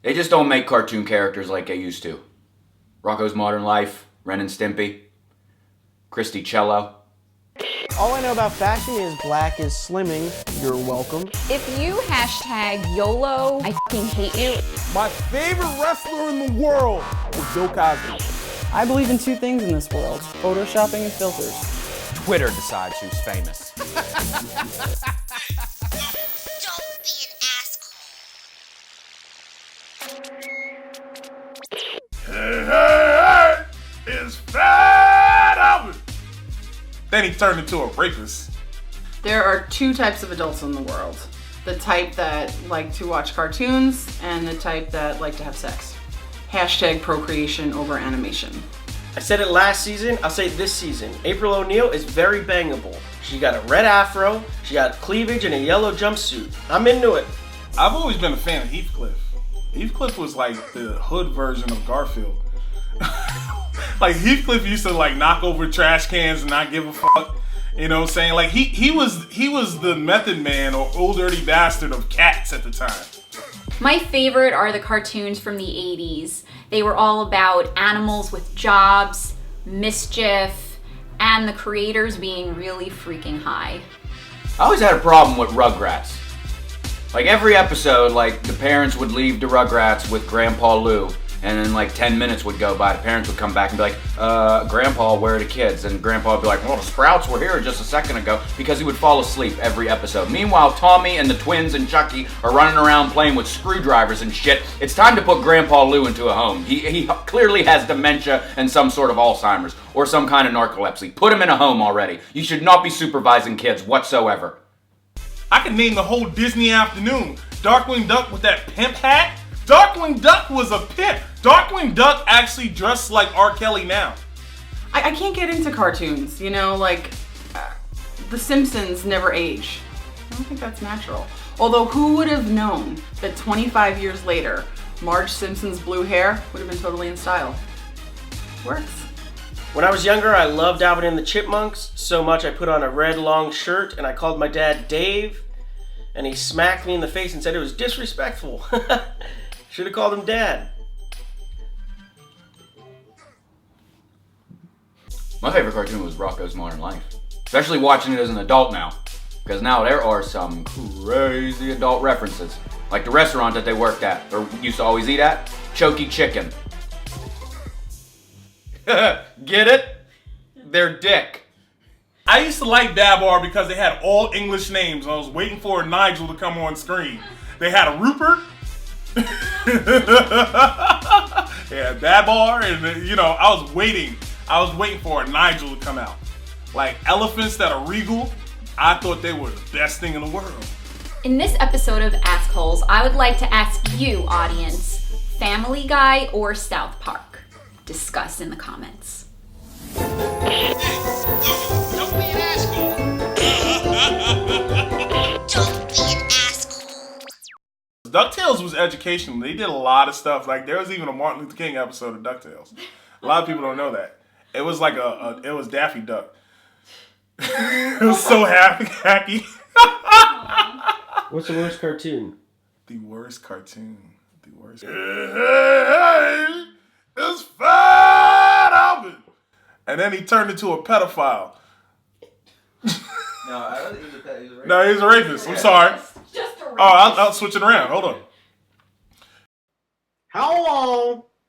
They just don't make cartoon characters like they used to. Rocco's Modern Life, Ren and Stimpy, Christy Cello. All I know about fashion is black is slimming. You're welcome. If you hashtag YOLO, I fucking hate you. My favorite wrestler in the world was Bill Cosby. I believe in two things in this world, photoshopping and filters. Twitter decides who's famous. Don't be an asshole. Hey, it's Fat Albert. Then he turned into a rapist. There are two types of adults in the world. The type that like to watch cartoons and the type that like to have sex. Hashtag procreation over animation. I said it last season, I'll say it this season. April O'Neil is very bangable. She got a red afro, she got cleavage and a yellow jumpsuit. I'm into it. I've always been a fan of Heathcliff. Heathcliff was like the hood version of Garfield. Like Heathcliff used to like knock over trash cans and not give a fuck. You know what I'm saying? Like he was the Method Man or Old Dirty Bastard of Cats at the time. My favorite are the cartoons from the 80s. They were all about animals with jobs, mischief, and the creators being really freaking high. I always had a problem with Rugrats. Like every episode, like the parents would leave the Rugrats with Grandpa Lou, and then like 10 minutes would go by. The parents would come back and be like, Grandpa, where are the kids? And Grandpa would be like, well, the Sprouts were here just a second ago, because he would fall asleep every episode. Meanwhile, Tommy and the twins and Chucky are running around playing with screwdrivers and shit. It's time to put Grandpa Lou into a home. He clearly has dementia and some sort of Alzheimer's or some kind of narcolepsy. Put him in a home already. You should not be supervising kids whatsoever. I can name the whole Disney afternoon. Darkwing Duck with that pimp hat. Darkwing Duck was a pimp. Darkwing Duck actually dressed like R. Kelly now. I can't get into cartoons, you know, like The Simpsons never age. I don't think that's natural. Although who would have known that 25 years later, Marge Simpson's blue hair would have been totally in style. Works. When I was younger, I loved Alvin and the Chipmunks so much I put on a red long shirt and I called my dad Dave, and he smacked me in the face and said it was disrespectful. Should have called him Dad. My favorite cartoon was Rocco's Modern Life. Especially watching it as an adult now. Because now there are some crazy adult references. Like the restaurant that they worked at, or used to always eat at, Choky Chicken. Get it? They're dick. I used to like Babar because they had all English names. I was waiting for Nigel to come on screen. They had a Rupert. Yeah, Babar, and you know, I was waiting for a Nigel to come out. Like elephants that are regal, I thought they were the best thing in the world. In this episode of ASKHOLES, I would like to ask you, audience, Family Guy or South Park? Discuss in the comments. Don't be an asshole. Don't be an asshole. DuckTales was educational. They did a lot of stuff. Like there was even a Martin Luther King episode of DuckTales. A lot of people don't know that. It was like it was Daffy Duck. It was so hacky. What's the worst cartoon? The worst cartoon. The worst. Hey, it's Fat Albert. And then he turned into a pedophile. No, I don't think he's a pedophile. He's a rapist. No, he's a rapist. I'm sorry. Just a Oh, I'll switch it around. Hold on. How long